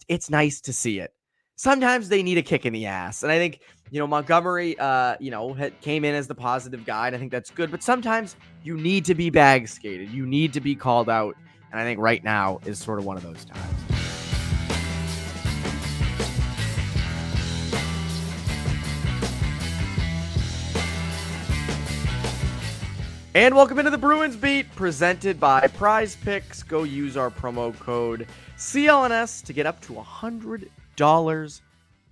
it's nice to see it. Sometimes they need a kick in the ass. And I think, Montgomery, came in as the positive guy. And I think that's good. But sometimes you need to be bag skated. You need to be called out. And I think right now is sort of one of those times. And welcome into the Bruins Beat, presented by Prize Picks. Go use our promo code CLNS to get up to $100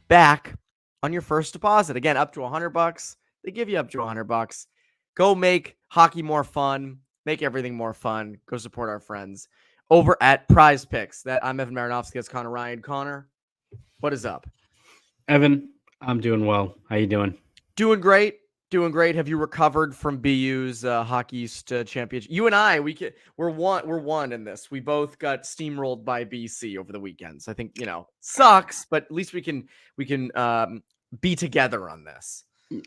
back on your first deposit. Again, up to $100. They give you up to $100. Go make hockey more fun. Make everything more fun. Go support our friends over at Prize Picks. I'm Evan Marinofsky. That's Conor Ryan. Connor, what is up? Evan, I'm doing well. How you doing? Doing great. Doing great. Have you recovered from BU's Hockey East Championship? You and I, we're one in this. We both got steamrolled by BC over the weekend. So I think, sucks, but at least we can be together on this.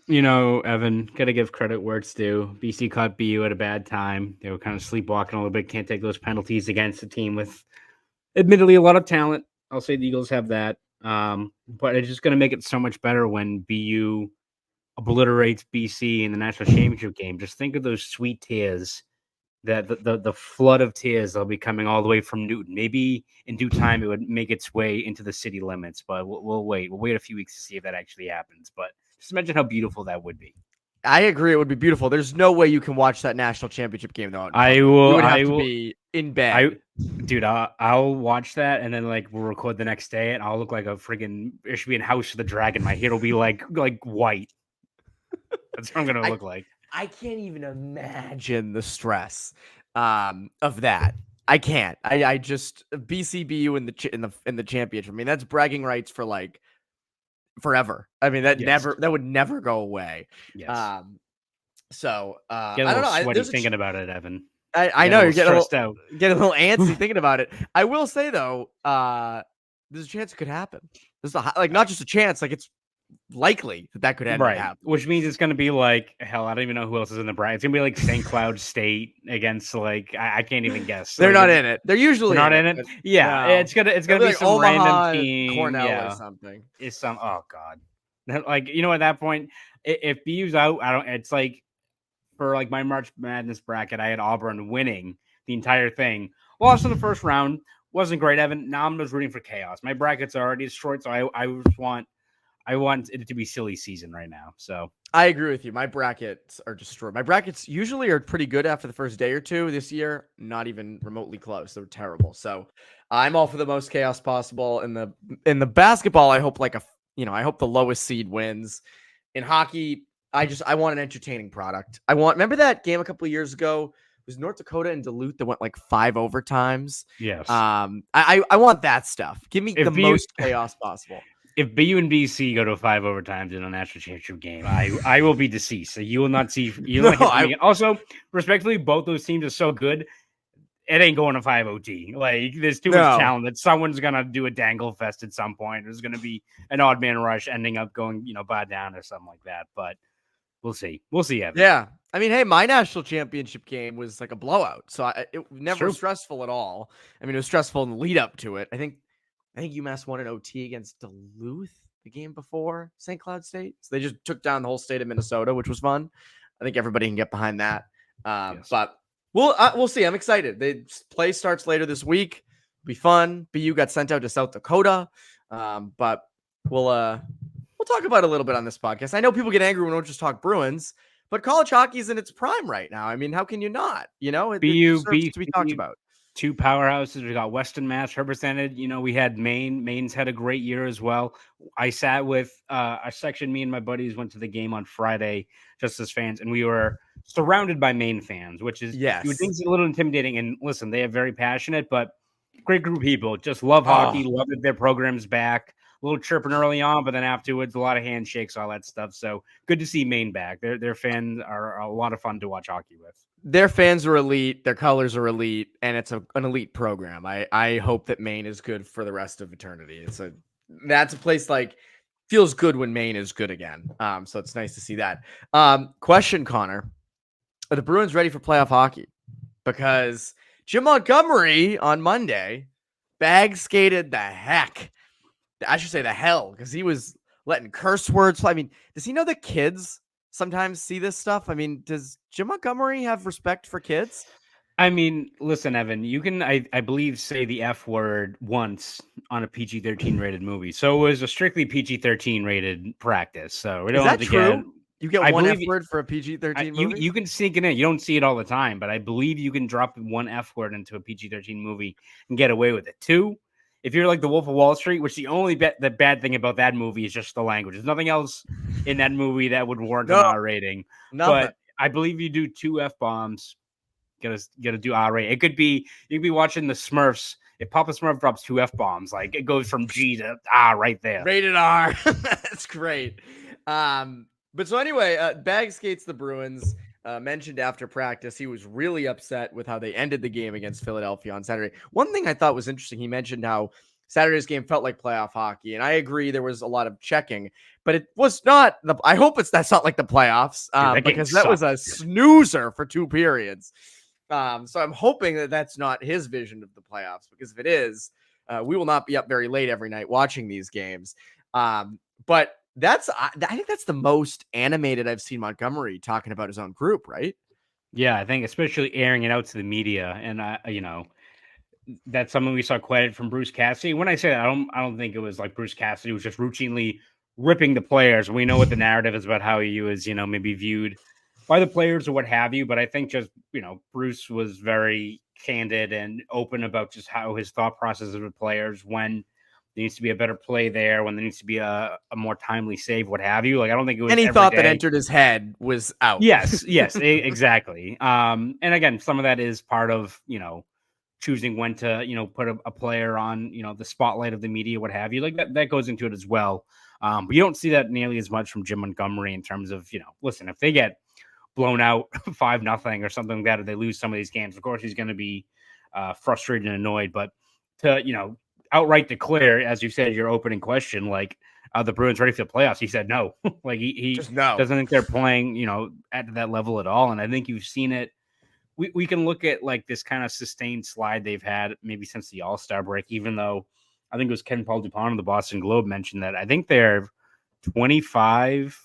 Evan, got to give credit where it's due. BC caught BU at a bad time. They were kind of sleepwalking a little bit. Can't take those penalties against a team with admittedly a lot of talent. I'll say the Eagles have that. But it's just going to make it so much better when BU obliterates BC in the national championship game. Just think of those sweet tears, that the flood of tears that'll be coming all the way from Newton. Maybe in due time it would make its way into the city limits, but we'll wait. We'll wait a few weeks to see if that actually happens. But just imagine how beautiful that would be. I agree, it would be beautiful. There's no way you can watch that national championship game though. You would have to be in bed. I'll watch that and then we'll record the next day and I'll look like a friggin' it should be in House of the Dragon. My hair will be like white. That's what I'm gonna look like. I can't even imagine the stress of that. I can't. I just BCBU in the championship. I mean, that's bragging rights for forever. I mean, that would never go away. Yes. I don't know. Sweaty thinking about it, Evan. I know you're getting a little antsy thinking about it. I will say though, there's a chance it could happen. There's not just a chance, it's likely that could end up happening. Which means it's going to be hell, I don't even know who else is in the bracket. It's going to be St. Cloud State against I can't even guess. They're not in it. They're usually not in it. Yeah, no. it's gonna be some Omaha, random team, Cornell or something. It's some oh god. At that point, if BU's out, I don't. It's for my March Madness bracket, I had Auburn winning the entire thing. Lost in the first round, wasn't great, Evan. Now I'm just rooting for chaos. My bracket's already destroyed, so I want it to be silly season right now. So I agree with you. My brackets are destroyed. My brackets usually are pretty good after the first day or two. This year, not even remotely close. They're terrible. So I'm all for the most chaos possible. In the basketball, I hope I hope the lowest seed wins. In hockey, I want an entertaining product. Remember that game a couple of years ago? It was North Dakota and Duluth that went 5 overtimes. Yes. I want that stuff. Give me the most chaos possible. If BU and BC go to 5 overtimes in a national championship game, I will be deceased. So you will not see. Also, respectfully, both those teams are so good. It ain't going to 5 OT. There's too much talent that someone's gonna do a dangle fest at some point. There's gonna be an odd man rush ending up going, bad down or something like that. But we'll see. We'll see, Evan. Yeah. I mean, hey, my national championship game was a blowout, so it never stressful at all. I mean, it was stressful in the lead up to it. I think UMass won an OT against Duluth the game before St. Cloud State. So they just took down the whole state of Minnesota, which was fun. I think everybody can get behind that. Yes. But we'll see. I'm excited. The play starts later this week. It'll be fun. BU got sent out to South Dakota. But we'll talk about it a little bit on this podcast. I know people get angry when we don't just talk Bruins, but college hockey is in its prime right now. I mean, how can you not? It deserves to be talked about. 2 powerhouses. We got Western Mass represented. We had Maine. Maine's had a great year as well. I sat with a section. Me and my buddies went to the game on Friday, just as fans, and we were surrounded by Maine fans, which is you would think is a little intimidating. And listen, they are very passionate, but great group of people. Just love hockey. Love that their program's back. A little chirping early on, but then afterwards, a lot of handshakes, all that stuff. So good to see Maine back. Their fans are a lot of fun to watch hockey with. Their fans are elite. Their colors are elite, and it's an elite program. I hope that Maine is good for the rest of eternity. That's a place feels good when Maine is good again. So it's nice to see that. Question, Connor: are the Bruins ready for playoff hockey? Because Jim Montgomery on Monday bag skated the heck I should say the hell, because he was letting curse words. I mean, does he know the kids sometimes see this stuff? I mean, does Jim Montgomery have respect for kids? I mean, listen, Evan, you can, I believe, say the F word once on a PG-13 rated movie. So it was a strictly PG-13 rated practice. So we Is don't have that to get, true? You get I one F believe word for a PG-13 you movie? you can sneak it in. You don't see it all the time, but I believe you can drop one F word into a PG-13 movie and get away with it. Two, if you're like the Wolf of Wall Street, which the only the bad thing about that movie is just the language. There's nothing else in that movie that would warrant an No, R rating. nothing. But I believe you do two F bombs, gotta do R rating. It could be you could be watching the Smurfs. If Papa Smurf drops two F bombs, like it goes from G to R right there. Rated R. That's great. But so anyway, Bag skates the Bruins. Mentioned after practice, he was really upset with how they ended the game against Philadelphia on Saturday. One thing I thought was interesting, he mentioned how Saturday's game felt like playoff hockey, and I agree there was a lot of checking, but it was not. I hope that's not like the playoffs, Dude, because that was a snoozer for 2 periods. So I'm hoping that that's not his vision of the playoffs, because if it is, we will not be up very late every night watching these games. But I think that's the most animated I've seen Montgomery talking about his own group, right? Yeah, I think especially airing it out to the media, and that's something we saw quite from Bruce Cassidy. When I say that, I don't think it was like Bruce Cassidy was just routinely ripping the players. We know what the narrative is about how he was, maybe viewed by the players or what have you. But I think just, Bruce was very candid and open about just how his thought process with players, when there needs to be a better play there, when there needs to be a more timely save, what have you. Like, I don't think it was Any every thought day. that entered his head was out. Yes, exactly. And again, some of that is part of, choosing when to, put a player on, the spotlight of the media, what have you. Like that goes into it as well. But you don't see that nearly as much from Jim Montgomery in terms of, listen, if they get blown out 5-0 or something like that, or they lose some of these games, of course he's going to be frustrated and annoyed. But to, outright declare, as you said, your opening question, like, are the Bruins ready for the playoffs? He said no. Like he Just no. doesn't think they're playing, at that level at all. And I think you've seen it. We can look at like this kind of sustained slide they've had maybe since the All-Star break, even though I think it was Ken Paul Dupont of the Boston Globe mentioned that I think they're 25.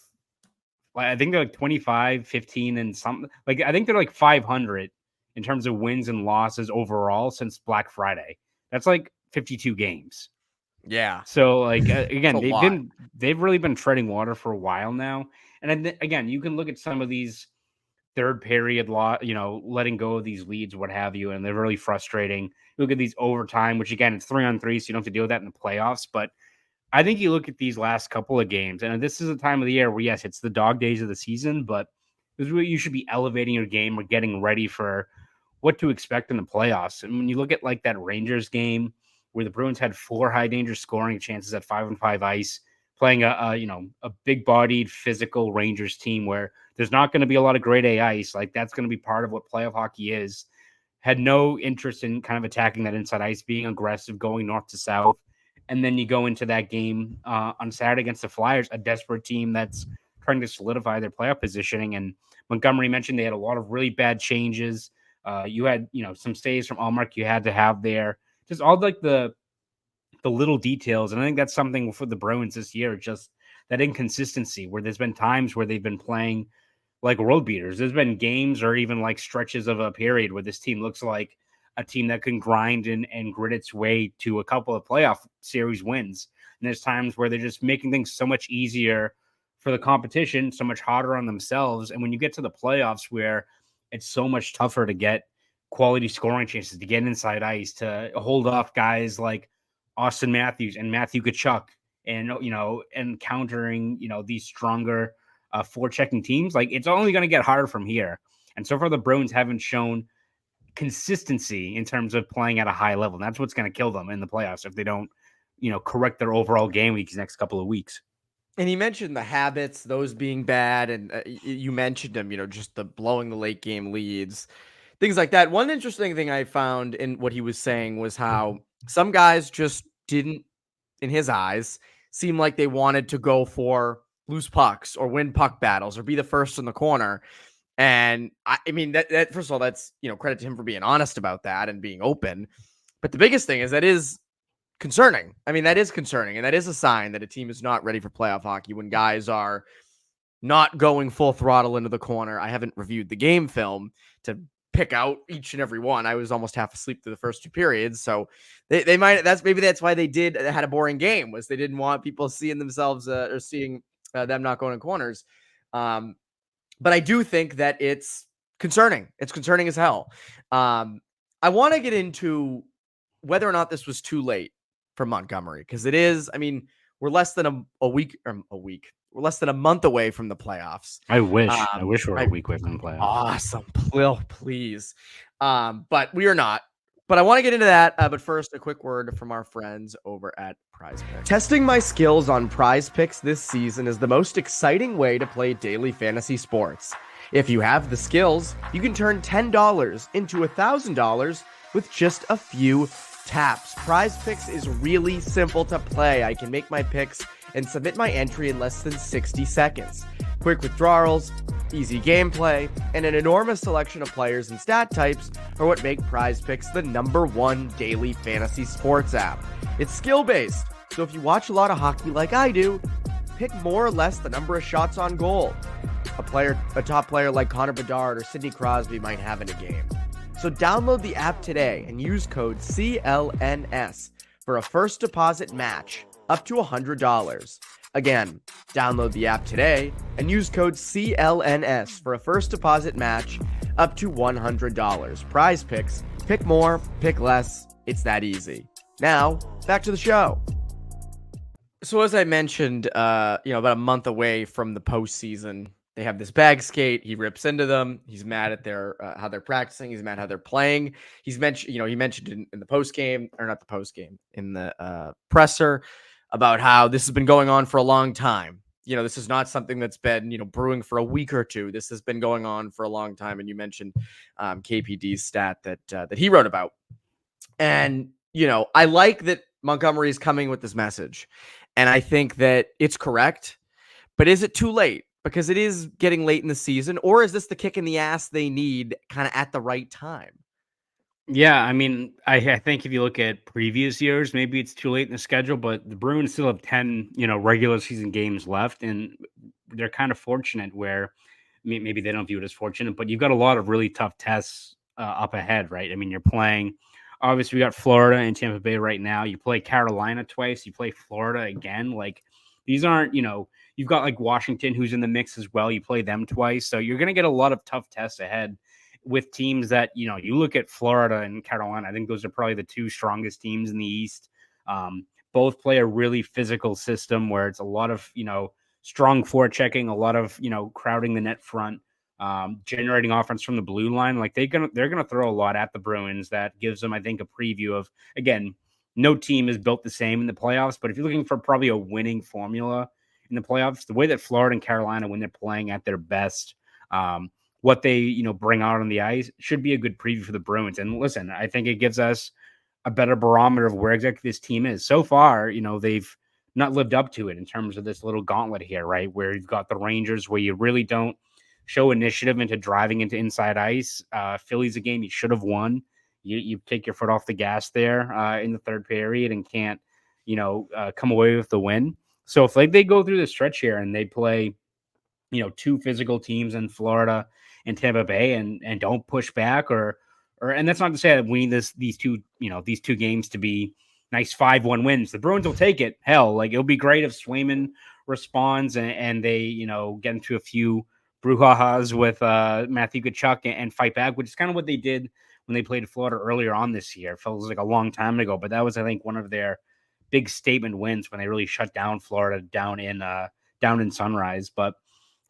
I think they're like 25, 15 and something. Like I think they're like 500 in terms of wins and losses overall since Black Friday. That's like 52 games. Yeah. So like again, lot. they've really been treading water for a while now. And then, again, you can look at some of these third period letting go of these leads, what have you, and they're really frustrating. You look at these overtime, which again, it's 3-on-3, so you don't have to deal with that in the playoffs. But I think you look at these last couple of games, and this is a time of the year where, yes, it's the dog days of the season, but this is where you should be elevating your game or getting ready for what to expect in the playoffs. And when you look at like that Rangers game where the Bruins had 4 high danger scoring chances at 5-on-5 ice, playing a big bodied physical Rangers team where there's not going to be a lot of grade A ice. Like that's going to be part of what playoff hockey is. Had no interest in kind of attacking that inside ice, being aggressive, going north to south. And then you go into that game on Saturday against the Flyers, a desperate team that's trying to solidify their playoff positioning. And Montgomery mentioned they had a lot of really bad changes. You had, some stays from Allmark you had to have there. Just all like the little details. And I think that's something for the Bruins this year, just that inconsistency where there's been times where they've been playing like road beaters. There's been games or even like stretches of a period where this team looks like a team that can grind and grit its way to a couple of playoff series wins. And there's times where they're just making things so much easier for the competition, so much harder on themselves. And when you get to the playoffs where it's so much tougher to get quality scoring chances, to get inside ice, to hold off guys like Austin Matthews and Matthew Tkachuk, and and countering these stronger forechecking teams, like it's only going to get harder from here. And so far, the Bruins haven't shown consistency in terms of playing at a high level. And that's what's going to kill them in the playoffs if they don't, correct their overall game weeks next couple of weeks. And he mentioned the habits, those being bad, and you mentioned them, just the blowing the late game leads, things like that. One interesting thing I found in what he was saying was how some guys just didn't, in his eyes, seem like they wanted to go for loose pucks or win puck battles or be the first in the corner. And I mean, that first of all, that's, credit to him for being honest about that and being open. But the biggest thing is that is concerning. I mean, that is concerning, and that is a sign that a team is not ready for playoff hockey when guys are not going full throttle into the corner. I haven't reviewed the game film to pick out each and every one. I was almost half asleep through the first 2 periods. So they might, that's why they had a boring game, was they didn't want people seeing themselves or seeing them not going in corners. But I do think that it's concerning. It's concerning as hell. I want to get into whether or not this was too late for Montgomery, because it is. I mean, we're less than a week. We're less than a month away from the playoffs. I wish we were a week away from the playoffs. Awesome. Please. But we are not. But I want to get into that. But first, a quick word from our friends over at Prize Picks. Testing my skills on Prize Picks this season is the most exciting way to play daily fantasy sports. If you have the skills, you can turn $10 into $1,000 with just a few taps. Prize Picks is really simple to play. I can make my picks and submit my entry in less than 60 seconds. Quick withdrawals, easy gameplay, and an enormous selection of players and stat types are what make Prize Picks the #1 daily fantasy sports app. It's skill-based, so if you watch a lot of hockey like I do, pick more or less the number of shots on goal a top player like Connor Bedard or Sidney Crosby might have in a game. So download the app today and use code CLNS for a first deposit match up to $100. Again, download the app today and use code CLNS for a first deposit match up to $100. Prize Picks. Pick more, pick less. It's that easy. Now, back to the show. So as I mentioned, about a month away from the postseason, they have this bag skate. He rips into them. He's mad at their how they're practicing. He's mad how they're playing. He mentioned in the post game, or not the post game, in the presser, about how this has been going on for a long time. This is not something that's been brewing for a week or two. This has been going on for a long time. And you mentioned KPD's stat that he wrote about, and I like that Montgomery is coming with this message, and I think that it's correct. But is it too late? Because it is getting late in the season, or is this the kick in the ass they need kind of at the right time? Yeah, I mean, I think if you look at previous years, maybe it's too late in the schedule, but the Bruins still have 10, regular season games left, and they're kind of fortunate where maybe they don't view it as fortunate, but you've got a lot of really tough tests up ahead, right? I mean, you're playing, obviously, we got Florida and Tampa Bay right now. You play Carolina twice, you play Florida again. Like, these aren't, you've got like Washington, who's in the mix as well. You play them twice. So you're going to get a lot of tough tests ahead with teams that, you look at Florida and Carolina. I think those are probably the two strongest teams in the East. Both play a really physical system where it's a lot of, strong forechecking, a lot of, crowding the net front, generating offense from the blue line. Like they're going to throw a lot at the Bruins. That gives them, I think, a preview of, again, no team is built the same in the playoffs, but if you're looking for probably a winning formula in the playoffs, the way that Florida and Carolina, when they're playing at their best, what they, bring out on the ice should be a good preview for the Bruins. And listen, I think it gives us a better barometer of where exactly this team is. So far, they've not lived up to it in terms of this little gauntlet here, right? Where you've got the Rangers, where you really don't show initiative into driving into inside ice. Philly's a game you should have won. You take your foot off the gas there in the third period and can't, come away with the win. So if they go through the stretch here and they play, two physical teams in Florida and Tampa Bay and don't push back and that's not to say that we need these two games to be nice 5-1 wins. The Bruins will take it. Hell, like it'll be great if Swayman responds and they, get into a few brouhahas with Matthew Tkachuk and fight back, which is kind of what they did when they played Florida earlier on this year. It feels like a long time ago, but that was, I think, one of their big statement wins when they really shut down Florida down in Sunrise. But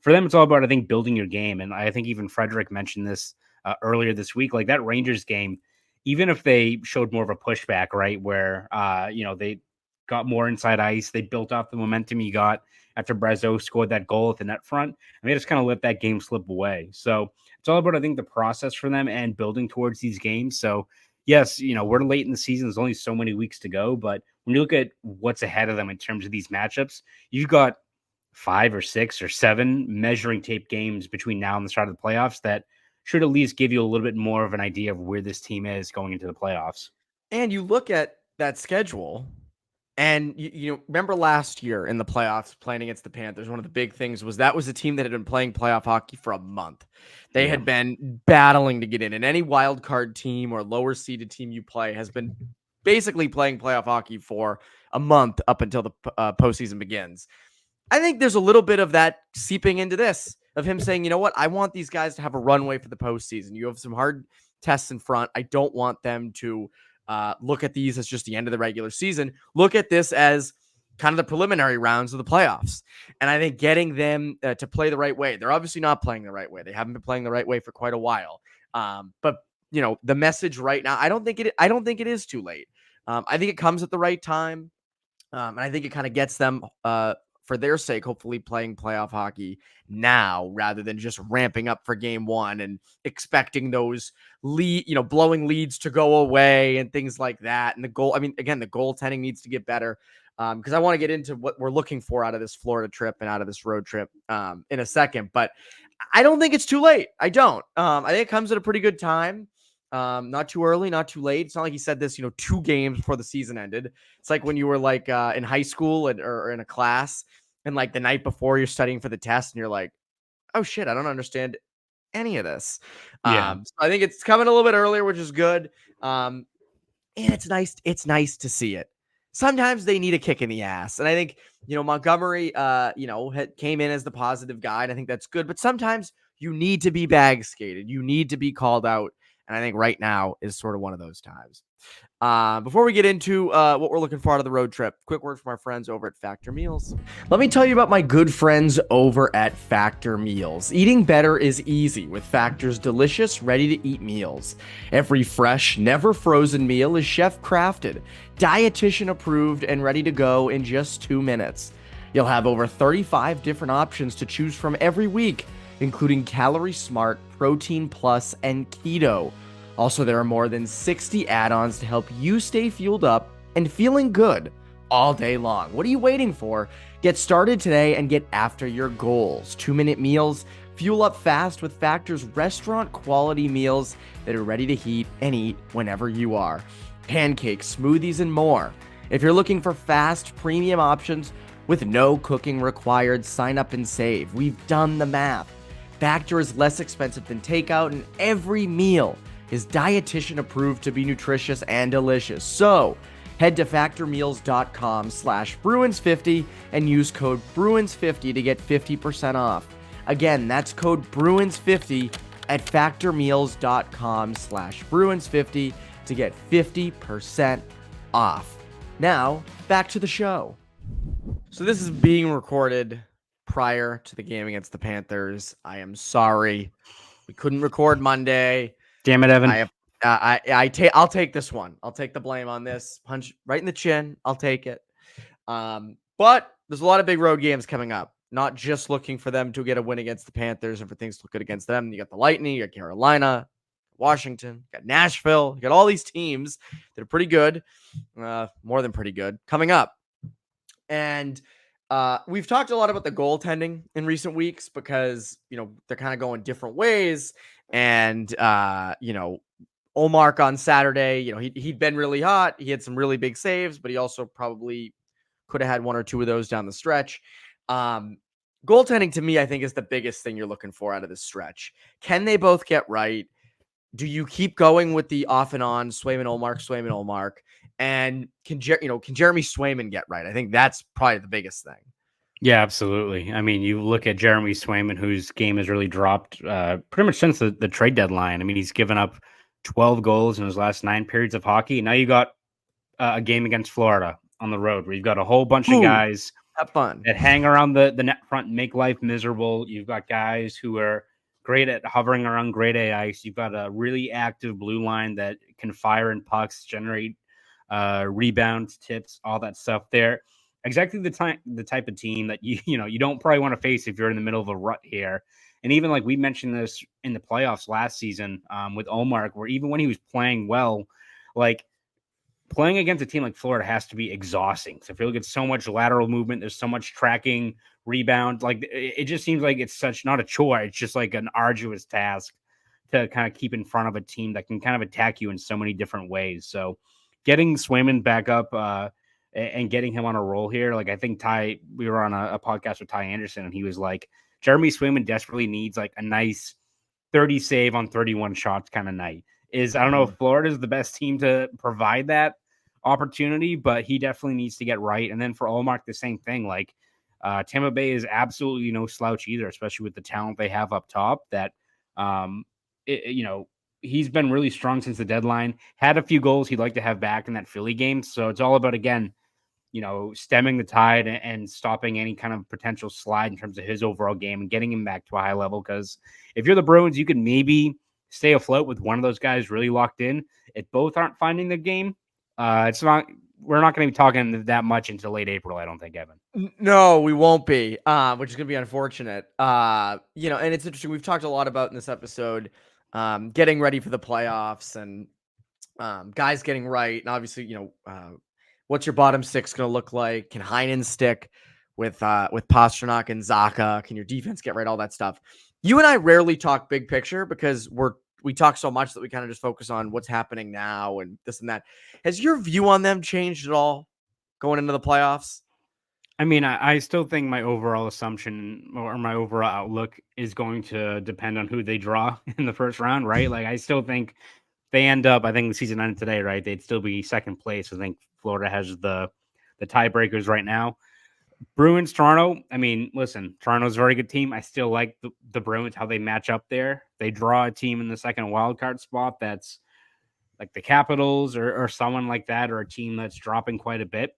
for them, it's all about, I think, building your game. And I think even Frederick mentioned this earlier this week, like that Rangers game, even if they showed more of a pushback, right, where, they got more inside ice, they built off the momentum you got after Brazeau scored that goal at the net front, and they just kind of let that game slip away. So it's all about, I think, the process for them and building towards these games. So yes, we're late in the season. There's only so many weeks to go, but when you look at what's ahead of them in terms of these matchups, you've got 5 or 6 or 7 measuring tape games between now and the start of the playoffs that should at least give you a little bit more of an idea of where this team is going into the playoffs. And you look at that schedule, And remember last year in the playoffs playing against the Panthers, one of the big things was that was a team that had been playing playoff hockey for a month. They had been battling to get in, and any wild card team or lower seeded team you play has been basically playing playoff hockey for a month up until the postseason begins. I think there's a little bit of that seeping into this, of him saying, you know what, I want these guys to have a runway for the postseason. You have some hard tests in front. I don't want them to look at these as just the end of the regular season. Look at this as kind of the preliminary rounds of the playoffs. And I think getting them to play the right way. They're obviously not playing the right way. They haven't been playing the right way for quite a while. But the message right now, I don't think it is too late. I think it comes at the right time. And I think it kind of gets them, for their sake, hopefully playing playoff hockey now rather than just ramping up for game one and expecting those blowing leads to go away and things like that. And the goaltending needs to get better, because I want to get into what we're looking for out of this Florida trip and out of this road trip in a second. But I don't think it's too late. I don't. I think it comes at a pretty good time. Not too early, not too late. It's not like he said this, 2 games before the season ended. It's like when you were like in high school or in a class, and like the night before you're studying for the test and you're like, oh shit, I don't understand any of this. So I think it's coming a little bit earlier, which is good. And it's nice to see it. Sometimes they need a kick in the ass. And I think, Montgomery, came in as the positive guy, and I think that's good. But sometimes you need to be bag skated. You need to be called out. And I think right now is sort of one of those times. Before we get into what we're looking for out of the road trip, quick word from our friends over at Factor Meals. Let me tell you about my good friends over at Factor Meals. Eating better is easy with Factor's delicious, ready-to-eat meals. Every fresh, never frozen meal is chef-crafted, dietitian approved, and ready to go in just 2 minutes. You'll have over 35 different options to choose from every week, including Calorie Smart, Protein Plus, and Keto. Also, there are more than 60 add-ons to help you stay fueled up and feeling good all day long. What are you waiting for? Get started today and get after your goals. 2-minute meals, fuel up fast with Factor's restaurant-quality meals that are ready to heat and eat whenever you are. Pancakes, smoothies, and more. If you're looking for fast, premium options with no cooking required, sign up and save. We've done the math. Factor is less expensive than takeout, and every meal is dietitian approved to be nutritious and delicious. So head to factormeals.com/Bruins50 and use code Bruins50 to get 50% off. Again, that's code Bruins50 at factormeals.com/Bruins50 to get 50% off. Now, back to the show. So this is being recorded prior to the game against the Panthers. I am sorry. We couldn't record Monday. Damn it, Evan. I'll take this one. I'll take the blame on this. Punch right in the chin. I'll take it. But there's a lot of big road games coming up. Not just looking for them to get a win against the Panthers and for things to look good against them. You got the Lightning, you got Carolina, Washington, you got Nashville, you got all these teams that are pretty good, more than pretty good, coming up. And we've talked a lot about the goaltending in recent weeks because, they're kind of going different ways. And, Ullmark on Saturday, he'd been really hot. He had some really big saves, but he also probably could have had 1 or 2 of those down the stretch. Goaltending to me, I think, is the biggest thing you're looking for out of this stretch. Can they both get right? Do you keep going with the off and on Swayman-Ullmark? And can Jeremy Swayman get right? I think that's probably the biggest thing. Yeah, absolutely. I mean, you look at Jeremy Swayman, whose game has really dropped pretty much since the trade deadline. I mean, he's given up 12 goals in his last 9 periods of hockey. And now you got a game against Florida on the road where you've got a whole bunch of guys have fun that hang around the net front and make life miserable. You've got guys who are great at hovering around grade A ice. You've got a really active blue line that can fire in pucks, generate rebounds, tips, all that stuff there. Exactly the type of team that you don't probably want to face if you're in the middle of a rut here. And even like we mentioned this in the playoffs last season with Ullmark, where even when he was playing well, like playing against a team like Florida has to be exhausting. So I feel like it's so much lateral movement. There's so much tracking, rebound. Like it just seems like it's such not a chore. It's just like an arduous task to kind of keep in front of a team that can kind of attack you in so many different ways. So getting Swayman back up and getting him on a roll here. Like I think we were on a podcast with Ty Anderson, and he was like, Jeremy Swayman desperately needs like a nice 30 save on 31 shots kind of night. I don't know if Florida is the best team to provide that opportunity, but he definitely needs to get right. And then for Allmark, the same thing. Like Tampa Bay is absolutely no slouch either, especially with the talent they have up top. That he's been really strong since the deadline. Had a few goals he'd like to have back in that Philly game. So it's all about, again, stemming the tide and stopping any kind of potential slide in terms of his overall game and getting him back to a high level. Because if you're the Bruins, you can maybe stay afloat with one of those guys really locked in. If both aren't finding the game, we're not going to be talking that much until late April, I don't think, Evan. No, we won't be, which is going to be unfortunate. And it's interesting. We've talked a lot about in this episode, getting ready for the playoffs and guys getting right. And obviously, what's your bottom six going to look like? Can Heinen stick with Pastrnak and Zacha? Can your defense get right? All that stuff. You and I rarely talk big picture because we talk so much that we kind of just focus on what's happening now and this and that. Has your view on them changed at all going into the playoffs? I mean, I still think my overall assumption or my overall outlook is going to depend on who they draw in the first round, right? Like, I still think they end up, I think the season ended today, right? They'd still be second place. I think Florida has the tiebreakers right now. Bruins, Toronto. I mean, listen, Toronto's a very good team. I still like the Bruins, how they match up there. They draw a team in the second wild card spot that's like the Capitals or someone like that, or a team that's dropping quite a bit.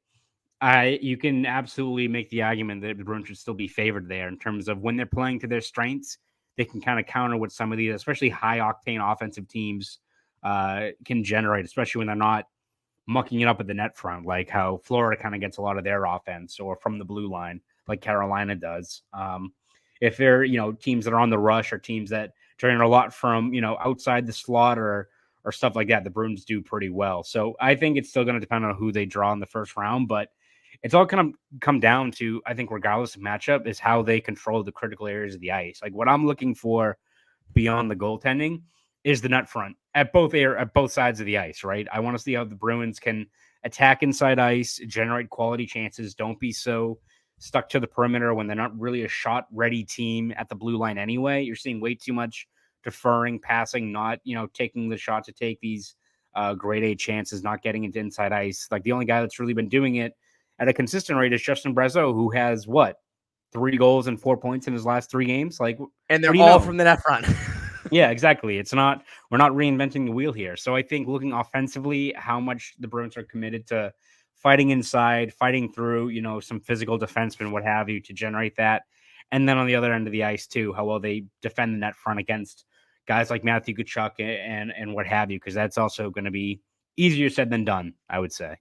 You can absolutely make the argument that the Bruins should still be favored there in terms of when they're playing to their strengths. They can kind of counter what some of these, especially high octane offensive teams, can generate, especially when they're not mucking it up at the net front, like how Florida kind of gets a lot of their offense, or from the blue line, like Carolina does. If they're, teams that are on the rush, or teams that generate a lot from, outside the slot or stuff like that, the Bruins do pretty well. So I think it's still going to depend on who they draw in the first round, but it's all going to come down to, I think, regardless of matchup, is how they control the critical areas of the ice. Like, what I'm looking for beyond the goaltending is the net front at both sides of the ice, right? I want to see how the Bruins can attack inside ice, generate quality chances. Don't be so stuck to the perimeter when they're not really a shot-ready team at the blue line anyway. You're seeing way too much deferring, passing, not, taking the shot to take these grade A chances, not getting into inside ice. Like, the only guy that's really been doing it at a consistent rate is Justin Brazeau, who has 3 goals and 4 points in his last 3 games. Like, and they're all from the net front. Yeah, exactly. We're not reinventing the wheel here. So I think looking offensively, how much the Bruins are committed to fighting inside, fighting through, some physical defensemen, what have you, to generate that. And then on the other end of the ice too, how well they defend the net front against guys like Matthew Tkachuk and what have you, because that's also going to be easier said than done, I would say.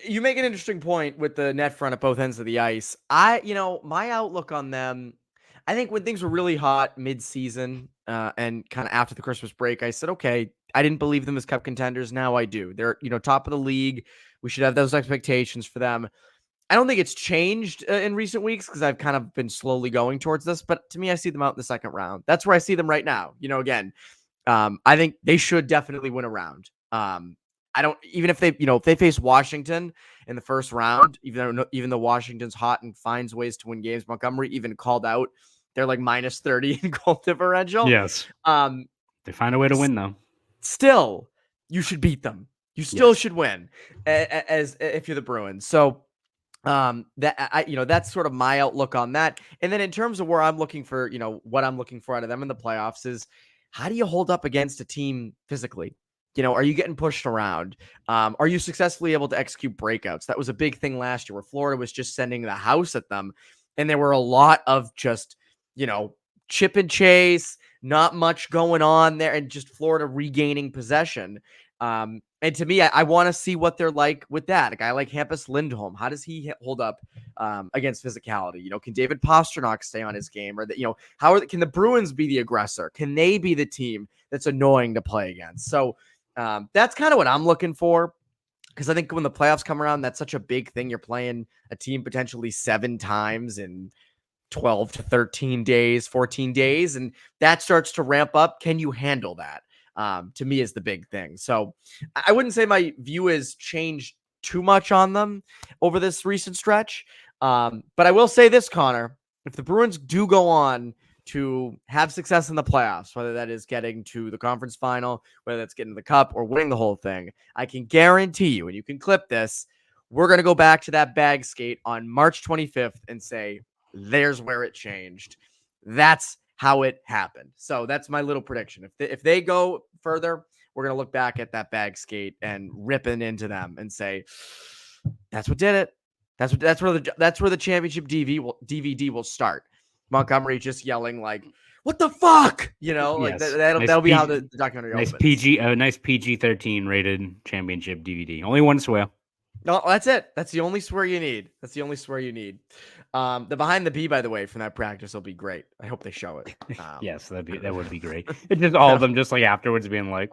You make an interesting point with the net front at both ends of the ice. My outlook on them, I think when things were really hot mid-season and kind of after the Christmas break, I said, okay, I didn't believe them as cup contenders. Now I do. They're, top of the league. We should have those expectations for them. I don't think it's changed in recent weeks because I've kind of been slowly going towards this, but to me, I see them out in the second round. That's where I see them right now. Again, I think they should definitely win a round. I don't, even if they, if they face Washington in the first round, even though Washington's hot and finds ways to win games, Montgomery even called out they're like minus 30 in goal differential. Yes. They find a way to win though. Still, you should beat them. You still should win as if you're the Bruins. So that's sort of my outlook on that. And then in terms of where I'm looking for, what I'm looking for out of them in the playoffs is, how do you hold up against a team physically? Are you getting pushed around? Are you successfully able to execute breakouts? That was a big thing last year where Florida was just sending the house at them. And there were a lot of just, chip and chase, not much going on there, and just Florida regaining possession. And to me, I want to see what they're like with that. A guy like Hampus Lindholm, how does he hold up against physicality? Can David Pastrnak stay on his game? Or can the Bruins be the aggressor? Can they be the team that's annoying to play against? So that's kind of what I'm looking for, because I think when the playoffs come around, that's such a big thing. You're playing a team potentially 7 times in 12 to 13 days, 14 days, and that starts to ramp up. Can you handle that? To me is the big thing. So I wouldn't say my view has changed too much on them over this recent stretch. But I will say this, Connor, if the Bruins do go on to have success in the playoffs, whether that is getting to the conference final, whether that's getting the cup or winning the whole thing, I can guarantee you, and you can clip this, we're going to go back to that bag skate on March 25th and say, there's where it changed. That's how it happened. So that's my little prediction. If they go further, we're going to look back at that bag skate and ripping into them and say, that's what did it. That's where the championship DVD will start. Montgomery just yelling like, "What the fuck?" Like Yes. that'll be how the documentary nice opens. Nice PG-13 rated championship DVD. Only one swear. No, that's it. That's the only swear you need. The behind the B, by the way, from that practice will be great. I hope they show it. Yes, that would be great. It's just all of them just like afterwards being like,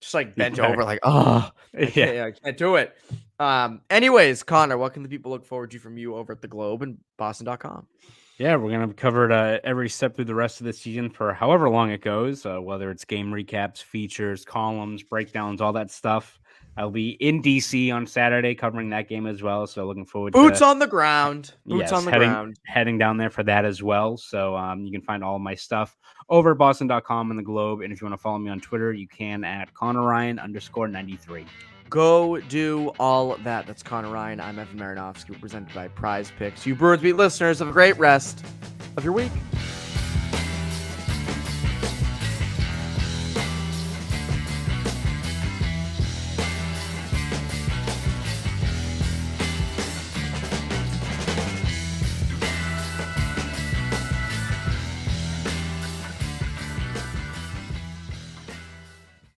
just like bent over, like, oh, I can't do it. Anyways, Connor, what can the people look forward to from you over at the Globe and Boston.com? Yeah, we're going to cover it every step through the rest of the season for however long it goes, whether it's game recaps, features, columns, breakdowns, all that stuff. I'll be in DC on Saturday covering that game as well, so looking forward Boots to on the ground. Heading down there for that as well. So you can find all my stuff over at Boston.com and the Globe. And if you want to follow me on Twitter, you can at Conor Ryan _93. Go do all of that. That's Conor Ryan. I'm Evan Marinofsky, presented by Prize Picks. You Bruins Beat listeners, have a great rest of your week.